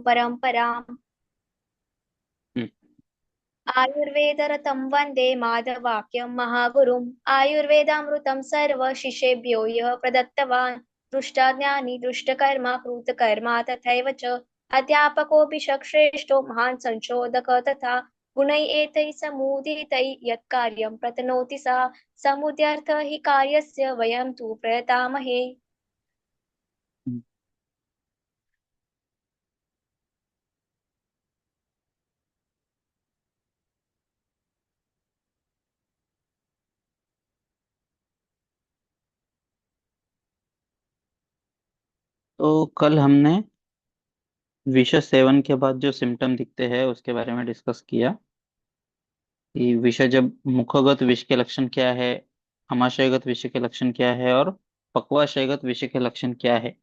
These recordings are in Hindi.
परम्पराम्। हम्म। आयुर्वेदरतं वन्दे माधवाख्यं महागुरुम्। आयुर्वेदामृतं सर्व शिष्येभ्यो यः प्रदत्तवान्। दृष्टज्ञानी दृष्टकर्मा कृतकर्मा तथैव च अध्यापकोऽपि श्रेष्ठो महान् संशोधकः तथा गुणैः एतैः समुदितैः यत् कार्यं प्रतनोति सा समुदयर्थः हि कार्यस्य वयं तु प्रयतामहे। हम्म। तो कल हमने विष सेवन के बाद जो सिम्टम दिखते हैं उसके बारे में डिस्कस किया कि विष जब मुखगत विष के लक्षण क्या है, आमाशयगत विष के लक्षण क्या है और पक्वाशयगत विष के लक्षण क्या है।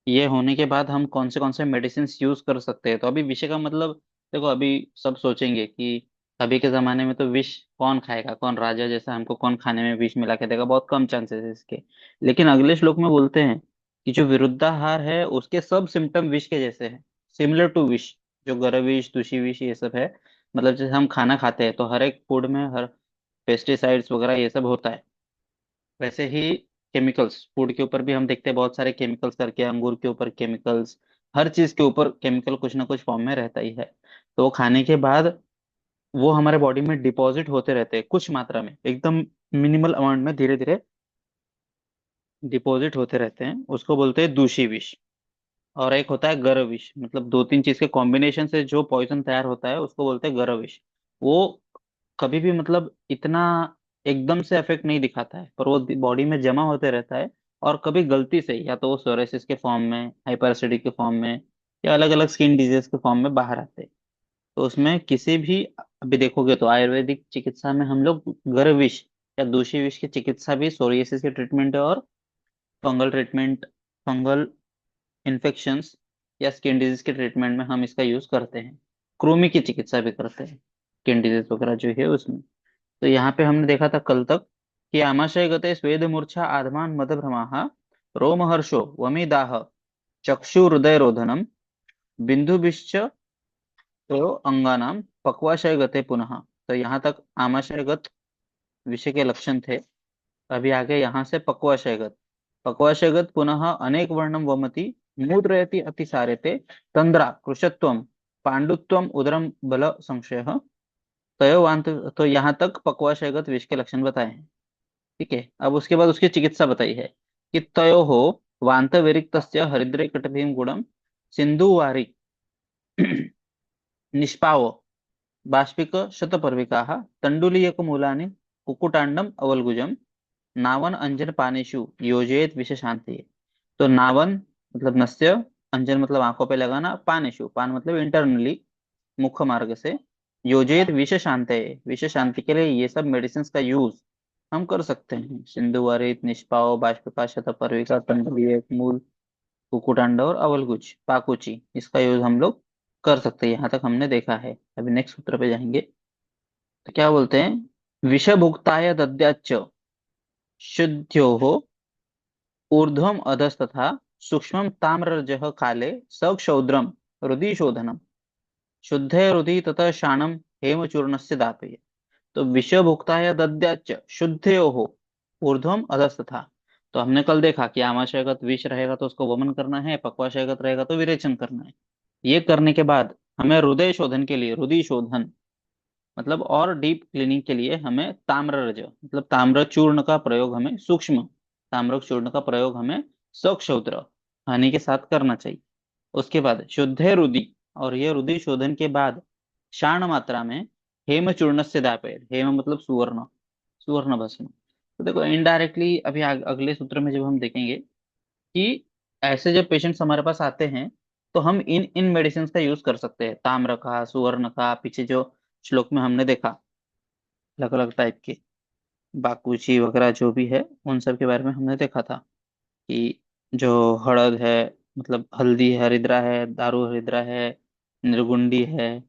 ये होने के बाद हम कौन से मेडिसिन यूज कर सकते हैं। तो अभी विष का मतलब, देखो अभी सब सोचेंगे कि अभी के जमाने में तो विष कौन खाएगा, कौन राजा जैसा हमको कौन खाने में विष मिला के देगा, बहुत कम चांसेस है इसके। लेकिन अगले श्लोक में बोलते हैं कि जो विरुद्धाहार है उसके सब सिम्टम विष के जैसे हैं, सिमिलर टू विष। जो गर विष, दूषी विष, ये सब है। मतलब जैसे हम खाना खाते हैं तो हर एक फूड में हर पेस्टिसाइड्स वगैरह ये सब होता है, वैसे ही केमिकल्स फूड के ऊपर भी हम देखते हैं, बहुत सारे केमिकल्स करके, अंगूर के ऊपर केमिकल्स, हर चीज के ऊपर केमिकल कुछ ना कुछ फॉर्म में रहता ही है। तो वो खाने के बाद वो हमारे बॉडी में डिपॉजिट होते रहते हैं कुछ मात्रा में, एकदम मिनिमल अमाउंट में, धीरे धीरे डिपॉजिट होते रहते हैं, उसको बोलते हैं दूषी विष। और एक होता है गर विष, मतलब दो तीन चीज के कॉम्बिनेशन से जो पॉइजन तैयार होता है उसको बोलते हैं गर विष। वो कभी भी मतलब इतना एकदम से इफेक्ट नहीं दिखाता है, पर वो बॉडी में जमा होते रहता है। और कभी गलती से या तो वो सोरेसिस के फॉर्म में, हाइपर एसिडिक के फॉर्म में, या अलग अलग स्किन डिजीज के फॉर्म में बाहर आते हैं। तो उसमें किसी भी, अभी देखोगे तो आयुर्वेदिक चिकित्सा में हम लोग गर विष या दूषी विष की चिकित्सा भी, सोरियासिस के ट्रीटमेंट और फंगल ट्रीटमेंट, फंगल इन्फेक्शंस या स्किन डिजीज के ट्रीटमेंट में हम इसका यूज करते हैं। कृमि की चिकित्सा भी करते हैं, स्किन डिजीज वगैरह जो है उसमें। तो यहाँ पे हमने देखा था कल तक कि आमाशय गते स्वेद मूर्छा आधमान मद भ्रमाः रोमहर्षो वमिदाह चक्षु हृदय रोधनम बिंदुभिश्च तो अंगानाम पक्वाशय गते पुनः। तो यहाँ तक आमाशयगत विषय के लक्षण थे। अभी आगे यहाँ से पक्वाशयगत। पक्वाशयगत पुनः अनेक वर्णम वमति मूत्रयति अतिसारेते तंद्रा कृशत्वम पांडुत्वम उदरम बल संशय तयोवांत। तो यहाँ तक पक्वाशयगत विष के लक्षण बताए हैं। ठीक है, अब उसके बाद उसकी चिकित्सा बताई है कि तयो हो वांत विरिक्तस्य हरिद्रे कटभीम गुणम सिंधुवारी निष्पाव बाष्पिक शतपर्विकाः तंडुलीयक मूलानि कुकुटांडम अवलगुजम नावन अंजन पानेषु योजयेत विष शांति। तो नावन मतलब नस्य, अंजन मतलब आंखों पे लगाना, पानेषु पान मतलब इंटरनली, मुख मार्ग से, योजित विष शांति, विष शांति के लिए ये सब मेडिसिन का यूज हम कर सकते हैं। सिंधुवारित, निष्पाव, बाष्पीपाशत, परविका, तंडुलीय मूल, कुकुटांड और अवलगुज, पाकुची, इसका यूज हम लोग कर सकते हैं। यहाँ तक हमने देखा है। अभी नेक्स्ट सूत्र पे जाएंगे। तो क्या बोलते हैं, विषभुक्ताय दद्याच्च शुद्ध्योः ऊर्ध्वम अधस्तथा सूक्ष्मं ताम्ररजः काले सक्षौद्रम हृदि शोधनम शुद्धे हृदि ततः शाणम हेमचूर्णस्य दापय। तो विषभुक्ताय दद्याच्च शुद्धयोः ऊर्ध्वम अधस्तथा। तो हमने कल देखा कि आमाशयगत विष रहेगा तो उसको वमन करना है, पक्वाशयगत रहेगा तो विरेचन करना है। ये करने के बाद हमें हृदय शोधन के लिए, हृदय शोधन मतलब और डीप क्लीनिंग के लिए हमें ताम्ररज मतलब ताम्र चूर्ण का प्रयोग, हमें सूक्ष्म ताम्र चूर्ण का प्रयोग हमें सक्षौत्र हानि के साथ करना चाहिए। उसके बाद शुद्ध रुदि, और ये रुदि शोधन के बाद शाण मात्रा में हेम चूर्ण से दापेर, हेम मतलब सुवर्ण, सुवर्ण भस्म। तो देखो इनडायरेक्टली अभी अगले सूत्र में जब हम देखेंगे कि ऐसे जब पेशेंट्स हमारे पास आते हैं तो हम इन इन मेडिसिन का यूज कर सकते हैं, ताम्र का, सुवर्ण का, पीछे जो श्लोक में हमने देखा अलग अलग टाइप के बाकुची वगैरह जो भी है, उन सब के बारे में हमने देखा था कि जो हड़द है, मतलब हल्दी है, हरिद्रा है, दारू हरिद्रा है, निर्गुंडी है,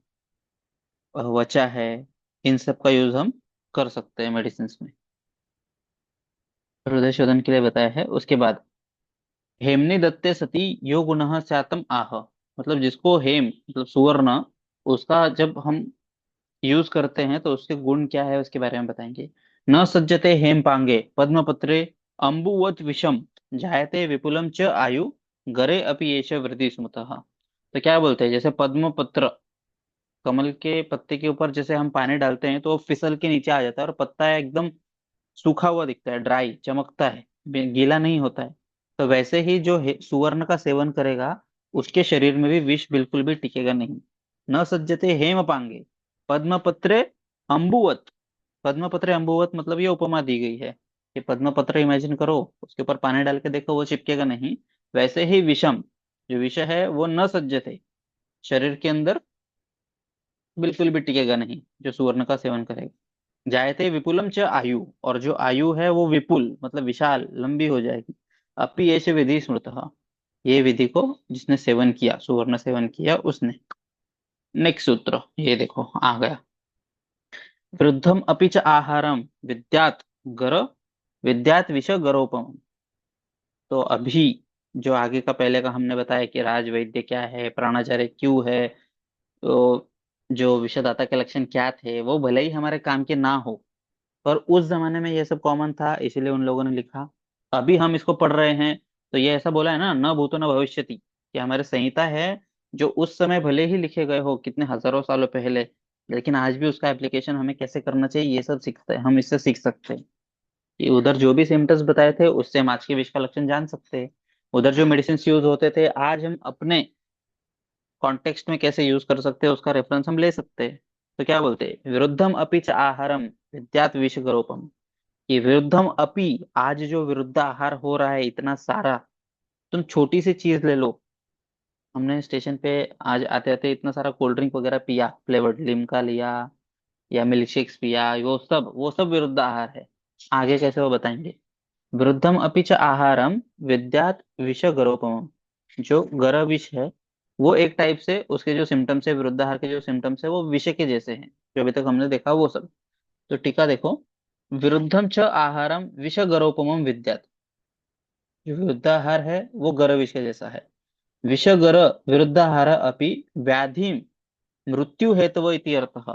वचा है, इन सब का यूज हम कर सकते हैं मेडिसिन में। हृदय शोधन के लिए बताया है। उसके बाद हेमनी दत्ते सती यो गुणः स्यातम आह। मतलब जिसको हेम मतलब सुवर्ण, उसका जब हम यूज करते हैं तो उसके गुण क्या है उसके बारे में बताएंगे। न सज्जते हेम पांगे पद्मपत्रे अम्बुवत विषम जायते विपुलम च आयु गरे अपि येष वृद्धि स्मृतः। तो क्या बोलते हैं, जैसे पद्म पत्र, कमल के पत्ते के ऊपर जैसे हम पानी डालते हैं तो वो फिसल के नीचे आ जाता है और पत्ता एकदम सूखा हुआ दिखता है, ड्राई चमकता है, गीला नहीं होता है। तो वैसे ही जो सुवर्ण का सेवन करेगा उसके शरीर में भी विष बिल्कुल भी टिकेगा नहीं। न सज्जते हेम पांगे पद्मपत्रे अम्बुवत। पद्मपत्र अम्बुवत मतलब ये उपमा दी गई है कि पद्मपत्र इमेजिन करो, उसके ऊपर पानी डाल के देखो वो चिपकेगा नहीं। वैसे ही विषम, जो विष है वो न सज्जते, शरीर के अंदर बिल्कुल भी टिकेगा नहीं जो सुवर्ण का सेवन करेगा। जायते विपुलम च आयु, और जो आयु है वो विपुल मतलब विशाल लंबी हो जाएगी। अपि ऐसे विधि स्मृतः, ये विधि को जिसने सेवन किया, सुवर्ण सेवन किया उसने। नेक्स्ट सूत्र ये देखो आ गया। वृद्धम अपि च आहारम विद्यात गर विद्यात विष गरोपम। तो अभी जो आगे का पहले का हमने बताया कि राजवैद्य क्या है, प्राणाचार्य क्यों है, तो जो विषदाता के लक्षण क्या थे, वो भले ही हमारे काम के ना हो, पर उस जमाने में ये सब कॉमन था इसीलिए उन लोगों ने लिखा। अभी हम इसको पढ़ रहे हैं तो ये ऐसा बोला है ना, न भूतो न भविष्यति, कि हमारे संहिता है जो उस समय भले ही लिखे गए हो कितने हजारों सालों पहले, लेकिन आज भी उसका एप्लीकेशन हमें कैसे करना चाहिए ये सब सीखते हैं, हम इससे सीख सकते हैं कि उधर जो भी सिम्टम्स बताए थे उससे हम आज के विष का लक्षण जान सकते हैं। उधर जो मेडिसिन यूज होते थे आज हम अपने कॉन्टेक्स्ट में कैसे यूज कर सकते हैं उसका रेफरेंस हम ले सकते हैं। तो क्या बोलते हैं, विरुद्धम अपि च आहारम विद्यात विष गरोपम, कि विरुद्धम अपि, आज जो विरुद्ध आहार हो रहा है इतना सारा, तुम छोटी सी चीज ले लो। हमने स्टेशन पे आज आते आते इतना सारा कोल्ड ड्रिंक वगैरह पिया, फ्लेवर्ड लिम्का लिया या मिल्क शेक्स पिया, वो सब विरुद्ध आहार है। आगे कैसे वो बताएंगे। विरुद्धम अपि च आहारम विद्यात विष गरोपम, जो गर विष है वो एक टाइप से उसके जो सिम्टम्स है, विरुद्ध आहार के जो सिम्टम्स है वो विष के जैसे हैं जो अभी तक हमने देखा वो सब। तो टीका देखो, विरुद्धम च आहारम विष गरोपमम विद्यात, जो विरुद्ध आहार है वो गर विष के जैसा है। विष गर विरुद्ध आहार अपि व्याधि मृत्यु हेतव इति अर्थः।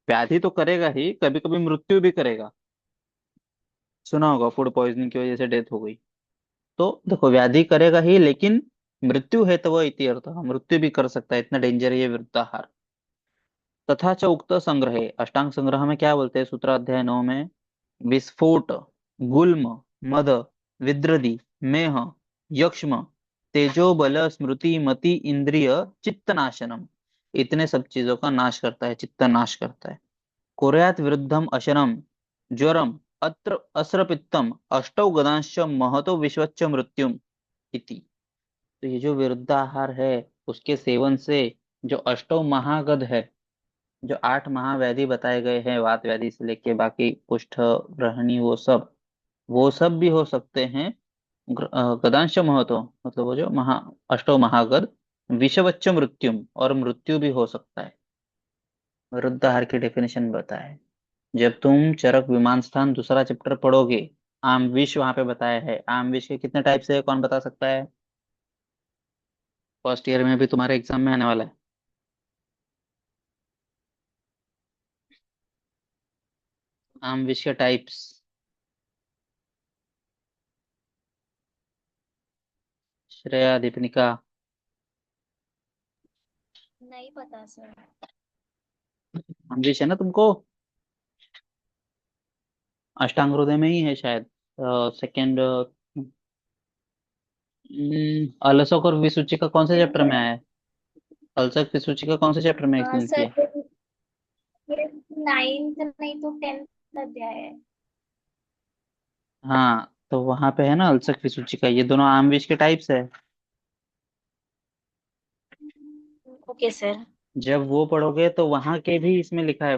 व्याधि तो करेगा ही, कभी कभी मृत्यु भी करेगा। सुना होगा फूड पॉइजनिंग की वजह से डेथ हो गई। तो देखो व्याधि करेगा ही लेकिन मृत्यु हेतव इति अर्थः, मृत्यु भी कर सकता है, इतना डेंजर है ये विरुद्धाहार। तथा च उक्त संग्रहे, अष्टांग संग्रह में क्या बोलते हैं सूत्र अध्याय 9 में, विस्फोट गुल्म मद विद्रदि मेह यक्ष्म तेजो बल स्मृति मति इंद्रिय चित्त नाशनम, इतने सब चीजों का नाश करता है, चित्त नाश करता है। कुर्यात विरुद्धम अशनम ज्वरम अत्र अस्रपित्तम अष्टौ गदांश्च महतो विश्वच्च मृत्युम इति। तो ये जो विरुद्धाहार है उसके सेवन से जो अष्टौ महागध है, जो 8 महाव्याधि बताए गए हैं, वात व्याधि से लेके बाकी कुष्ठ ग्रहणी वो सब भी हो सकते हैं। गदांश महतो मतलब वो जो अष्टो महागध, विषवच्च मृत्युम, और मृत्यु भी हो सकता है। विरुद्धाहार की डेफिनेशन बताए, जब तुम चरक विमान स्थान दूसरा चैप्टर पढ़ोगे, आम विष वहां पे बताया है। आम विष के कितने टाइप्स है कौन बता सकता है, फर्स्ट ईयर में भी तुम्हारे एग्जाम में आने वाला है। आम विष के टाइप्स, श्रेया दीपिका। नहीं पता सर। आम विष है ना तुमको, अष्टांग हृदय में ही है शायद। सेकंड, अलसक और विसूची का कौन से चैप्टर में आया है, अलसक विसूची का कौन से चैप्टर में एक्सप्लेन सर किया। ये 9th नहीं तो 10th अध्याय है। हाँ तो वहां पे है ना अलसक विसूची का, ये दोनों आम विष के टाइप्स है। Okay sir. जब वो पढ़ोगे तो वहां के भी इसमें लिखा है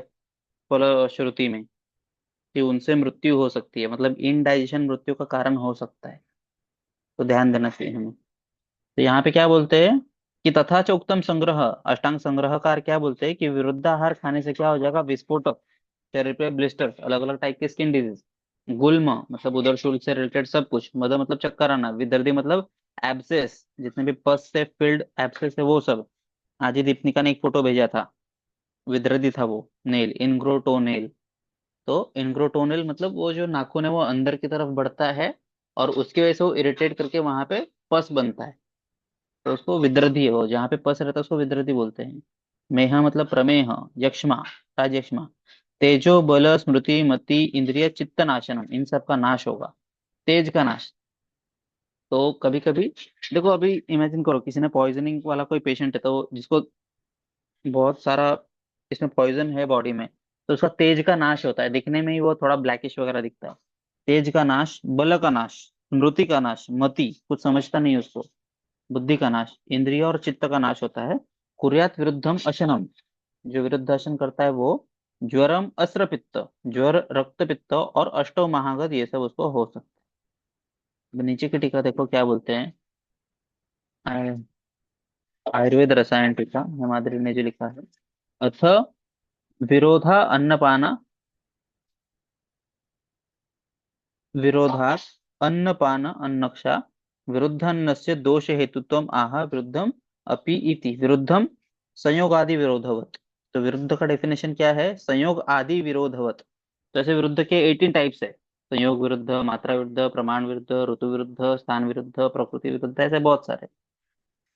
फलश्रुति में कि उनसे मृत्यु हो सकती है, मतलब इनडाइजेशन मृत्यु का कारण हो सकता है। तो ध्यान देना चाहिए हमें। तो यहाँ पे क्या बोलते हैं कि तथा च उत्तम संग्रह, अष्टांग संग्रहकार क्या बोलते हैं कि विरुद्ध आहार खाने से क्या हो जाएगा, विस्फोटक, शरीर पे ब्लिस्टर, अलग अलग टाइप के स्किन डिजीज, गुल्म मतलब उदर शूल से रिलेटेड सब कुछ, मद मतलब चक्कर आना, विदर्दी मतलब एब्सेस, जितने भी पस से फिल्ड एब्सेस है वो सब। अजय दीपनिका ने एक फोटो भेजा था, विदृति था वो, नेल, इनग्रोटोनेल। तो इनग्रोटोनेल मतलब वो जो नाखून है वो अंदर की तरफ बढ़ता है, और उसकी वजह से वो इरिटेट करके वहां पे पस बनता है। तो उसको विदृधि है, वो जहाँ पे पस रहता है उसको विदृधि बोलते हैं। मेह मतलब प्रमेह, यक्ष्मा, राजयक्ष्मा। तेजो बल स्मृति मति इंद्रिय चित्त नाशनम, इन सब का नाश होगा, तेज का नाश। तो कभी कभी देखो, अभी इमेजिन करो किसी ने पॉइजनिंग वाला कोई पेशेंट है, तो जिसको बहुत सारा इसमें पॉइजन है बॉडी में, तो उसका तेज का नाश होता है, दिखने में ही वो थोड़ा ब्लैकिश वगैरह दिखता है। तेज का नाश, बल का नाश, स्मृति का नाश, मति कुछ समझता नहीं उसको, बुद्धि का नाश, इंद्रिय और चित्त का नाश होता है। कुर्यात विरुद्धम अशनम, जो विरुद्धासन करता है वो, ज्वरम अस्र पित्त, ज्वर रक्त पित्त और अष्टो महागत, ये सब उसको हो सकता है। अब नीचे की टीका देखो क्या बोलते हैं। आय- आयुर्वेद रसायन टीका हेमाद्रि ने जो लिखा है, अथ विरोधा अन्नपाना, विरोधात् अन्नपान अन्नक्षा, विरुद्धन्नस्य दोष हेतुत्वम आह विरुद्धम अपि इति, विरुद्धम संयोग आदि विरोधवत। तो विरुद्ध का डेफिनेशन क्या है? संयोग आदि विरोधवत। तो ऐसे विरुद्ध के 18 टाइप्स है, संयोग विरुद्ध, मात्रा विरुद्ध, प्रमाण विरुद्ध, ऋतु विरुद्ध, स्थान विरुद्ध, प्रकृति विरुद्ध, ऐसे बहुत सारे।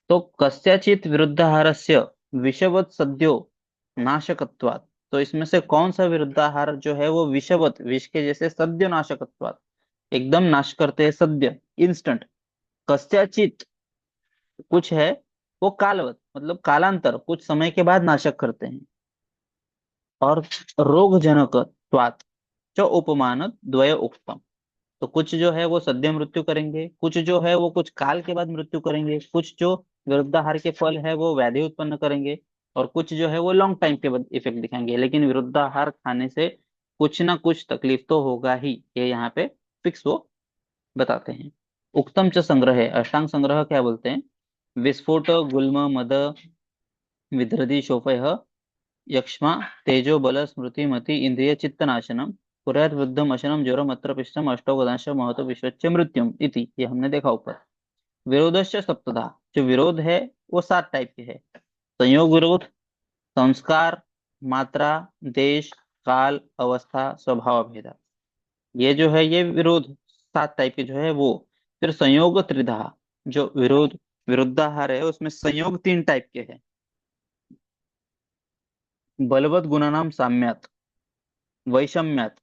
तो कस्यचित विरुद्धाहारस्य विषवत सद्यो नाशकत्वात्, तो इसमें से कौन सा विरुद्धाहार जो है वो विषवत, विष के जैसे, सद्यो नाशकत्वात्, एकदम नाश करते हैं, सद्य, इंस्टेंट। कस्यचित कुछ है, वो कालवत मतलब कालांतर, कुछ समय के बाद नाशक करते हैं। और रोग जनकत्वात् च उपमान द्वय उक्तम, तो कुछ जो है वो सद्य मृत्यु करेंगे, कुछ जो है वो कुछ काल के बाद मृत्यु करेंगे, कुछ जो विरुद्धाहार के फल है वो व्याधि उत्पन्न करेंगे, और कुछ जो है वो लॉन्ग टाइम के बाद इफेक्ट दिखाएंगे। लेकिन विरुद्धाहार खाने से कुछ ना कुछ तकलीफ तो होगा ही, ये यहाँ पे फिक्स वो बताते हैं। उक्तम च संग्रह है, अष्टांग संग्रह क्या बोलते हैं? विस्फोट गुल्म मद विधृति शोफय यक्ष्मा तेजो बल स्मृति मति इंद्रिय चित्त नाशनम, पुरैर वृद्धम अशनम ज्वरम अत्र पिष्टम अष्टौ गदांश महतो विश्वच्च मृत्युम इति, ये हमने देखा ऊपर। विरोधश्च सप्तधा, जो विरोध है वो 7 टाइप के है। संयोग विरोध, संस्कार, मात्रा, देश, काल, अवस्था, स्वभाव भेदा, ये जो है ये विरोध 7 टाइप के जो है वो। फिर संयोग त्रिधा, जो विरोध विरुद्धाहार है उसमें संयोग 3 टाइप के हैं। बलवत गुणानाम साम्यात, वैषम्यात,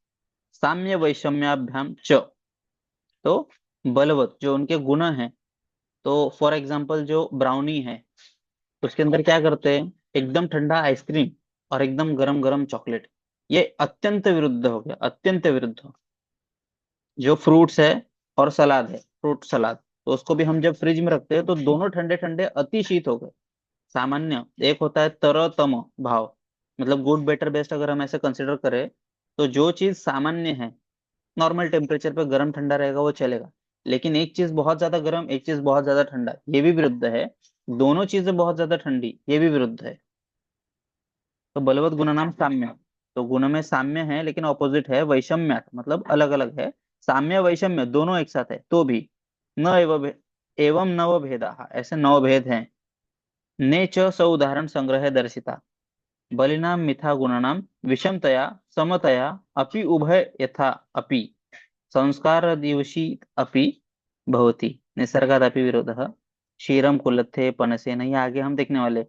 साम्य वैषम्याभ्याम च। तो बलवत जो उनके गुण हैं, तो फॉर एग्जाम्पल जो ब्राउनी है, उसके अंदर क्या करते हैं, एकदम ठंडा आइसक्रीम और एकदम गरम गरम चॉकलेट, ये अत्यंत विरुद्ध हो गया, अत्यंत विरुद्ध। जो फ्रूट्स है और सलाद है, फ्रूट सलाद, तो उसको भी हम जब फ्रिज में रखते हैं तो दोनों ठंडे ठंडे अति शीत हो गए। सामान्य एक होता है तरतम भाव, मतलब गुड बेटर बेस्ट, अगर हम ऐसे कंसिडर करें, तो जो चीज सामान्य है, नॉर्मल टेम्परेचर पे गर्म ठंडा रहेगा वो चलेगा। लेकिन एक चीज बहुत ज्यादा गर्म, एक चीज बहुत ज्यादा ठंडा, ये भी विरुद्ध है। दोनों चीजें बहुत ज्यादा ठंडी, ये भी विरुद्ध है। तो बलवत गुण नाम साम्य, तो गुण में साम्य है लेकिन ऑपोजिट है, वैषम्य मतलब अलग अलग है। साम्य वैषम्य दोनों एक साथ है तो भी, न एवं नव भेदा, ऐसे 9 भेद हैं। ने च स उदाहरण संग्रह दर्शिता, बलिनाम मिथा गुणानाम विषमतया समतया अपि उभय यथा अपि संस्कार दिवशी अपि भवति निसर्गादपि विरोधः, क्षीरम कुलत्थे पनसेन, ये आगे हम देखने वाले।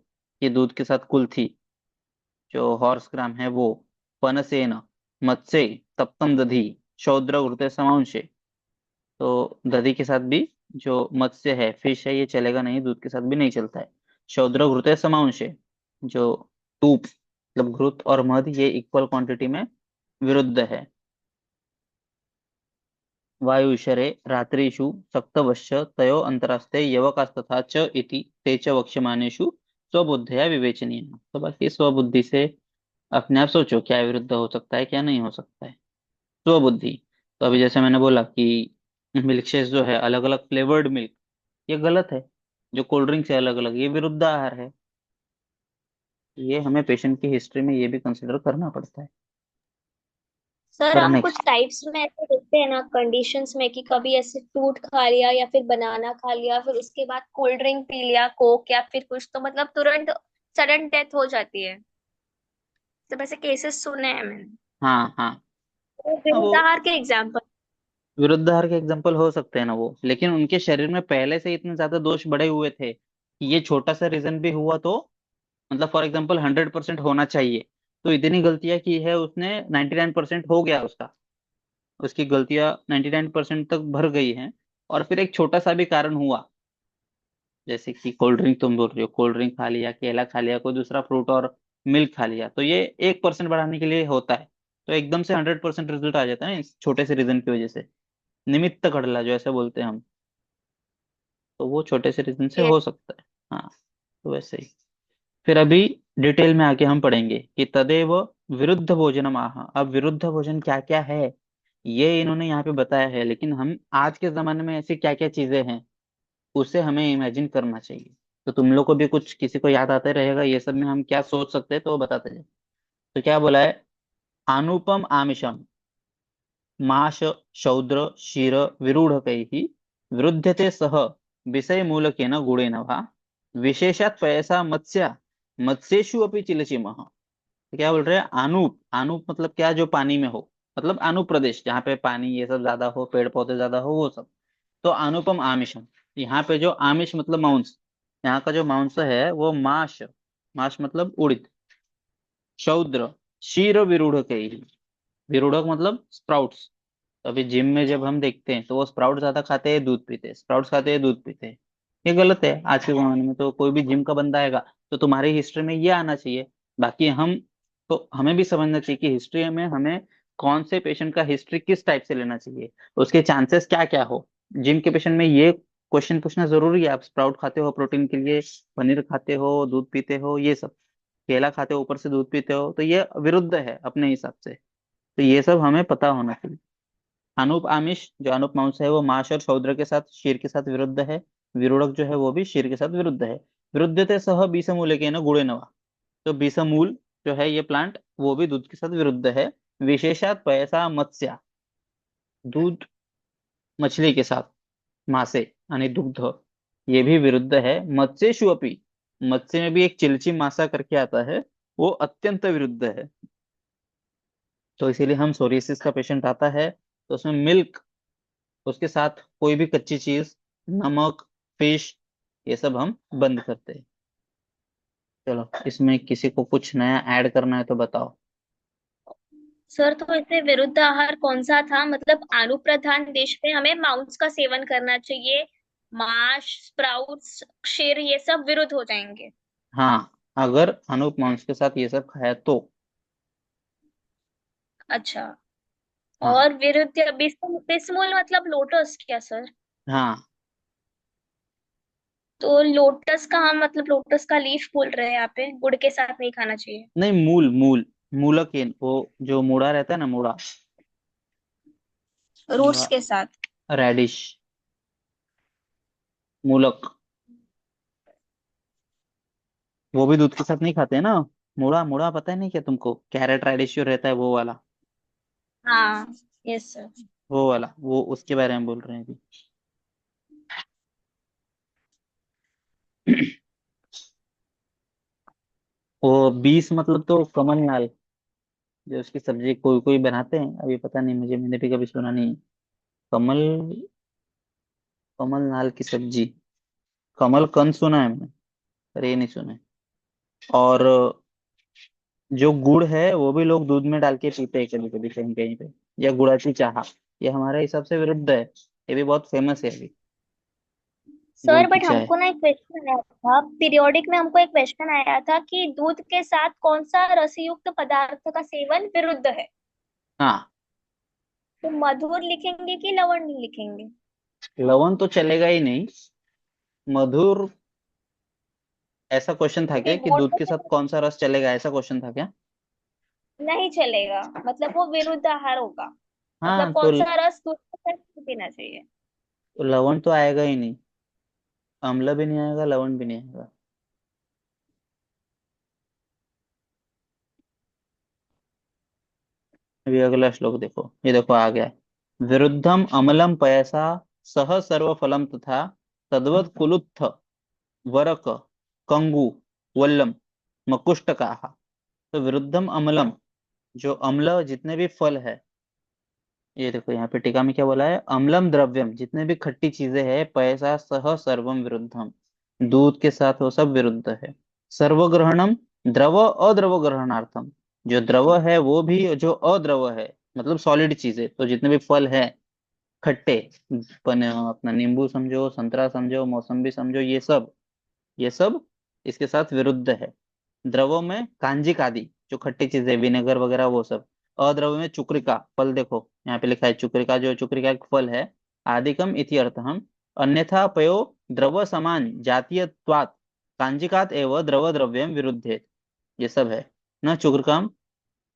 ये दूध के साथ कुल्थी, जो हॉर्स ग्राम है वो, पनसेन, मत्स्य, तप्तम दधी, शौद्र घृते समांशे। तो दधी के साथ भी, जो मत्स्य है, फिश है, ये चलेगा नहीं, दूध के साथ भी नहीं चलता है। शौद्र घृते समांशे, जो टूप मतलब घृत और मध, ये इक्वल क्वांटिटी में विरुद्ध है। वायुशरे रात्रिषु सक्तवश्च तयो अंतरास्ते यवकास्तथा च इति ते च वक्ष्यमानेषु स्वबुद्धया विवेचनीय। तो बाकी स्वबुद्धि से अपने आप सोचो क्या विरुद्ध हो सकता है, क्या नहीं हो सकता है। स्वबुद्धि, तो अभी जैसे मैंने बोला कि मिल्क शेक जो है अलग अलग फ्लेवर्ड मिल्क, ये गलत है। जो कोल्ड ड्रिंक है अलग अलग, ये विरुद्ध आहार है। ये हमें पेशेंट की हिस्ट्री में ये भी कंसिडर करना पड़ता है। सर चलो हम कुछ नेक्स्ट। टाइप्स में ऐसे देखते हैं ना कंडीशंस में कि कभी ऐसे फ्रूट खा लिया या फिर बनाना खा लिया फिर उसके बाद कोल्ड ड्रिंक पी लिया कोक या फिर कुछ तो मतलब तुरंत सडन डेथ हो जाती है। तो वैसे केसेस सुने हैं मैंने। हाँ हाँ। तो हाँ, वो विरुद्धाहार के एग्जाम्पल। विरुद्धाहार के एग्जाम्पल हो सकते हैं ना वो, लेकिन उनके शरीर में पहले से इतने ज्यादा दोष बढ़े हुए थे कि ये छोटा सा रीजन भी हुआ तो, मतलब फॉर एग्जाम्पल 100% होना चाहिए, तो इतनी गलतियां की है उसने, 99% हो गया उसका, उसकी गलतियां 99% तक भर गई हैं। और फिर एक छोटा सा भी कारण हुआ, जैसे कि कोल्ड ड्रिंक तुम बोल रही हो, कोल्ड ड्रिंक खा लिया, केला खा लिया, कोई दूसरा फ्रूट और मिल्क खा लिया, तो ये 1% बढ़ाने के लिए होता है। तो एकदम से 100% रिजल्ट आ जाता है ना इस छोटे से रीजन की वजह से। निमित्त घटला जो ऐसे बोलते हैं हम, तो वो छोटे से रीजन से ये हो सकता है। हाँ, तो वैसे ही। फिर अभी डिटेल में आके हम पढ़ेंगे कि तदेव विरुद्ध भोजनम आह। अब विरुद्ध भोजन क्या क्या है ये इन्होंने यहाँ पे बताया है, लेकिन हम आज के जमाने में ऐसी क्या क्या चीजें हैं उसे हमें इमेजिन करना चाहिए। तो तुम लोग को भी कुछ किसी को याद आते रहेगा ये सब में हम क्या सोच सकते हैं, तो वो बताते जाए। तो क्या बोला है, अनुपम आमिषम माश शौद्र क्षीर विरूढ़कैः विरुध्यते सह विषय मूलकेन गुणेन वा विशेषात् पयसा मत्स्या मत्स्येषु अपि चिलचिमः। तो क्या बोल रहे हैं, आनूप, आनूप मतलब क्या, जो पानी में हो, मतलब आनूप प्रदेश जहाँ पे पानी ये सब ज्यादा हो, पेड़ पौधे ज्यादा हो, वो सब। तो अनुपम आमिषम, यहाँ पे जो आमिष मतलब मांस, यहाँ का जो मांस है वो माश, माश मतलब उड़िद, शौद्र, क्षीर विरूढ़क, विरूढ़क मतलब स्प्राउट्स। तो अभी जिम में जब हम देखते हैं तो वो स्प्राउट ज्यादा खाते हैं, दूध पीते हैं, स्प्राउट्स खाते हैं, दूध पीते हैं। ये गलत है आज के जमाने में। तो कोई भी जिम का बंदा आएगा तो तुम्हारी हिस्ट्री में ये आना चाहिए। बाकी हम, तो हमें भी समझना चाहिए कि हिस्ट्री में हमें कौन से पेशेंट का हिस्ट्री किस टाइप से लेना चाहिए, उसके चांसेस क्या क्या हो। जिम के पेशेंट में ये क्वेश्चन पूछना जरूरी है, आप स्प्राउट खाते हो प्रोटीन के लिए, पनीर खाते हो, दूध पीते हो, ये सब, केला खाते हो ऊपर से दूध पीते हो, तो ये विरुद्ध है अपने हिसाब से। तो ये सब हमें पता होना चाहिए। अनूप आमिष जो अनूप मांस है वो मांस और समुद्र के साथ, शीर के साथ विरुद्ध है। विरूढ़क जो है वो भी शीर के साथ विरुद्ध है। विरुद्धते सह बीसमूल के न गुणे नवा। तो बीसमूल जो है ये प्लांट, वो भी दूध के साथ विरुद्ध है। विशेषात पैसा मत्स्य, दूध मछली के साथ, मासे यानी दुग्ध, ये भी विरुद्ध है। मत्स्येषु अपि, मत्स्य में भी एक चिलची मासा करके आता है, वो अत्यंत विरुद्ध है। तो इसीलिए हम सोरियासिस का पेशेंट आता है तो उसमें मिल्क, उसके साथ कोई भी कच्ची चीज, नमक, फिश, ये सब हम बंद करते हैं। चलो इसमें किसी को कुछ नया ऐड करना है तो बताओ। सर तो इससे विरुद्ध आहार कौन सा था मतलब आलू प्रधान देश में हमें मांस का सेवन करना चाहिए। माश स्प्राउट्स क्षीर ये सब विरुद्ध हो जाएंगे। हाँ, अगर अनूप मांस के साथ ये सब खाया तो। अच्छा। हाँ और विरुद्ध बिस्मूल मतलब लोटस क्या सर। हाँ। तो लोटस का हम मतलब लोटस का लीफ बोल रहे हैं यहाँ पे गुड़ के साथ नहीं खाना चाहिए। नहीं, मूल मूल, मूलक वो जो मूड़ा रहता है ना, मूड़ा, रूट्स मूड़ा, के साथ। रेडिश, मूलक, वो भी दूध के साथ नहीं खाते हैं ना। मूड़ा, मूड़ा पता है नहीं क्या तुमको, कैरेट रेडिश जो रहता है वो वाला, हाँ। Yes sir. वो वाला, वो उसके बारे में बोल रहे हैं अभी। वो 20 मतलब तो कमल नाल, जो उसकी सब्जी कोई कोई बनाते हैं, अभी पता नहीं मुझे, मैंने भी कभी सुना नहीं। कमल, कमल नाल की सब्जी, कमल कंद सुना है मैंने, पर ये नहीं सुना है। और जो गुड़ है वो भी लोग दूध में डाल के पीते हैं कभी कभी कहीं कहीं पे, या गुड़ाची चाह, ये हमारे हिसाब से विरुद्ध है। ये भी बहुत फेमस है अभी, गुड़ सर की बट चाय। हमको ना एक क्वेश्चन आया था पीरियोडिक में हमको एक क्वेश्चन आया था कि दूध के साथ कौन सा रसयुक्त पदार्थ का सेवन विरुद्ध है। हाँ, तो मधुर लिखेंगे कि लवण लिखेंगे। लवण तो चलेगा ही नहीं। मधुर, ऐसा क्वेश्चन था क्या क्योंकि कि गुड़ दूध तो के साथ कौन सा रस चलेगा, ऐसा क्वेश्चन था क्या? नहीं चलेगा मतलब वो विरुद्ध आहार होगा। मतलब हाँ कौन सा रस दूध के साथ नहीं पीना चाहिए। तो लवण तो आएगा ही नहीं, अम्ल भी नहीं आएगा, लवण भी नहीं आएगा। अभी अगला श्लोक देखो, ये देखो आ गया है। विरुद्धम अमलम पयसा सह सर्वफलम तथा तद्वत् कुलुत्थ वरक कंगु वल्लम मकुष्टकाः। तो विरुद्धम अम्लम, जो अम्ल जितने भी फल है, ये देखो यहाँ पे टीका में क्या बोला है, अम्लम द्रव्यम, जितने भी खट्टी चीजें हैं, पैसा सह सर्वम विरुद्धम, दूध के साथ वो सब विरुद्ध है। सर्वग्रहणम द्रव अद्रव ग्रहणार्थम, जो द्रव है वो भी, जो अद्रव है मतलब सॉलिड चीजें, तो जितने भी फल है खट्टे, अपना नींबू समझो, संतरा समझो, मौसम्बी समझो, ये सब इसके साथ विरुद्ध है। द्रवों में कांजिक आदि, जो खट्टी चीजें, विनेगर वगैरह वो सब। अद्रव में चुक्रिका फल, देखो यहाँ पे लिखा है चुक्रिका, जो चुक्रिका एक फल है। आदिकम इति अर्थ हम, अन्यथा पयो द्रव समान जातीयत्वात् कांजिकात एव द्रव द्रव्यम विरुद्धेत, ये सब है। न चुक्रिकाम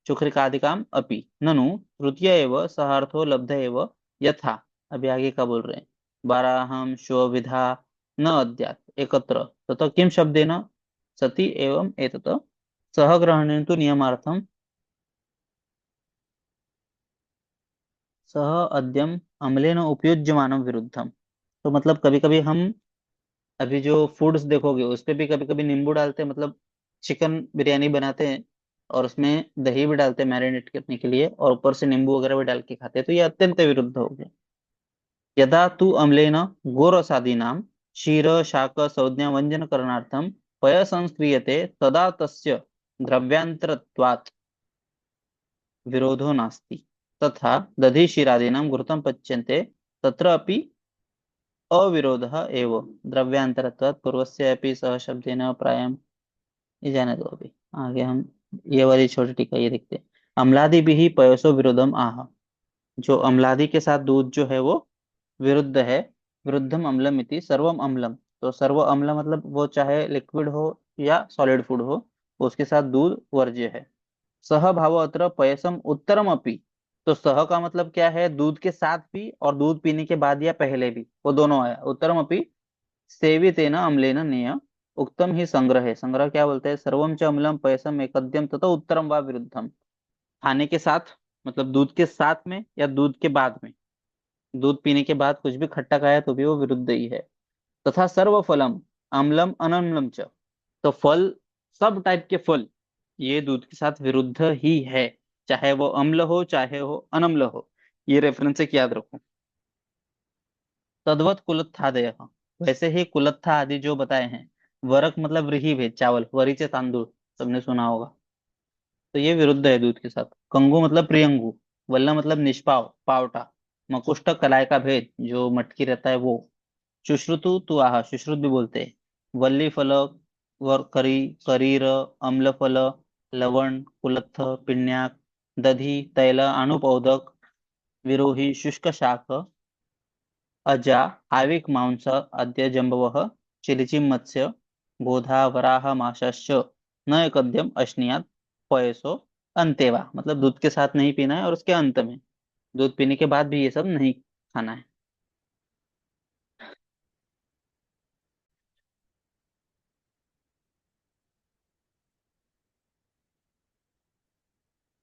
चुक्रिकादिकाम अपि ननु तृतीय एव सहार्थो लब्ध एव यथा। अभी आगे का बोल रहे हैं, बाराहम स्वविधा न अद्यात् एकत्र तत किम शब्देन सति एवं एतत् सहग्रहणेन तु नियमार्थम सह अद्यम अम्लेन उपयुज्यमानं विरुद्धम। तो मतलब कभी कभी हम, अभी जो फूड्स देखोगे उस पे भी कभी कभी नींबू डालते हैं, मतलब चिकन बिरयानी बनाते हैं और उसमें दही भी डालते हैं मैरिनेट करने के लिए, और ऊपर से नींबू वगैरह भी डाल के खाते हैं, तो ये अत्यंत विरुद्ध हो गया। यदा तु अम्लेन गोरसादीनां क्षीर शाक संज्ञा व्यंजन करणार्थम पय संस्क्रियते तदा तस्य द्रव्यांतरत्वात् विरोधो नास्ति, तथा दधि क्षीरादीनां घृतं पच्यन्ते तत्र अपि अविरोधः एव द्रव्यांतरत्वात् पूर्वस्य अपि सह शब्देन प्रायम्। ये जाने दो, अभी आगे हम ये वाली छोटी टीका ये देखते हैं। अम्लादि भी पयसो विरोधम आह, जो अम्लादि के साथ दूध जो है वो विरुद्ध है। विरुद्धम अम्लम इति सर्वम अम्लम, तो सर्व अम्ल मतलब वो चाहे लिक्विड हो या सॉलिड फूड हो, उसके साथ दूध वर्ज्य है। सह भाव अत्र पयसम उत्तरम अपि, तो सह का मतलब क्या है, दूध के साथ भी और दूध पीने के बाद या पहले भी, वो दोनों आया। उत्तरम अपि सेवितेन अम्लेन नेय उक्तम ही संग्रह है, संग्रह क्या बोलते हैं, सर्वम च अम्लम पयसम एकद्यम तथा उत्तरम वा विरुद्धम। खाने के साथ मतलब दूध के साथ में या दूध के बाद में, दूध पीने के बाद कुछ भी खट्टा खाया तो भी वो विरुद्ध ही है। तथा सर्व फलम अम्लम अनम्लम च, तो फल, सब टाइप के फल, ये दूध के साथ विरुद्ध ही है, चाहे वो अम्ल हो चाहे वो अनम्ल हो। ये रेफरेंस से याद रखो। तद्वत कुलत्थादय, वैसे ही कुलत्था आदि जो बताए हैं। वरक मतलब व्रीहि भेद, चावल, वरीचे तांदूळ, सबने सुना होगा, तो ये विरुद्ध है दूध के साथ। कंगु मतलब प्रियंगु, वल्ला मतलब निष्पाव पावटा, मकुष्ठ कलाई का भेद, जो मटकी रहता है वो। शुश्रुतु तु आह, शुश्रुत भी बोलते हैं। वल्ली फल वर करी करीर अम्ल फल लवण कुलत्थ पिण्याक दधी तैल अनुपौदक विरोही शुष्क शाक अजा आविक मांस अद्य जम्बवः चिलिचिम मत्स्य बोधा वराह माशश्च न एकद्यम अश्नियात पयसो अंतेवा, मतलब दूध के साथ नहीं पीना है और उसके अंत में, दूध पीने के बाद भी ये सब नहीं खाना है।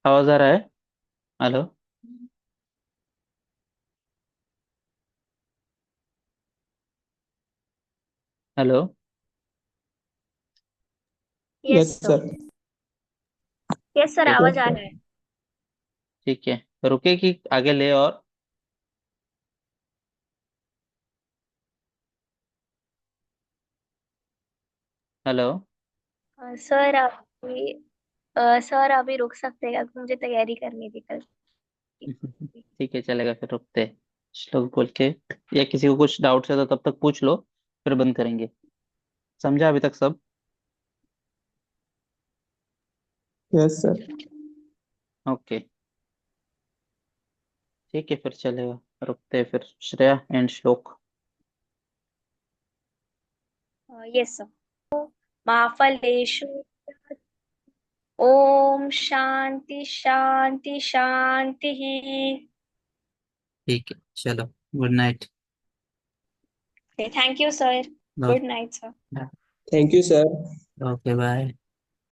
आवाज आ रहा है? Hello? Hello? Yes yes sir. Sir. Yes sir, ठीक, आवाज आ रहा है। ठीक है, रुके कि आगे ले और। हेलो? सर अभी सर अभी रुक सकते हैं क्योंकि मुझे तैयारी करनी थी कल की। ठीक है, चलेगा, फिर रुकते हैं। श्लोक बोल के, या किसी को कुछ डाउट्स है तो तब तक पूछ लो, फिर बंद करेंगे। समझा अभी तक सब? Yes sir. ओके, ठीक है, फिर चलेगा, रुकते हैं फिर। Shreya and Shlok. Yes sir. मा फलेषु। ओम शांति शांति शांति। ठीक है, चलो, good night. Thank you sir. Good night sir. Thank you sir. Okay, bye.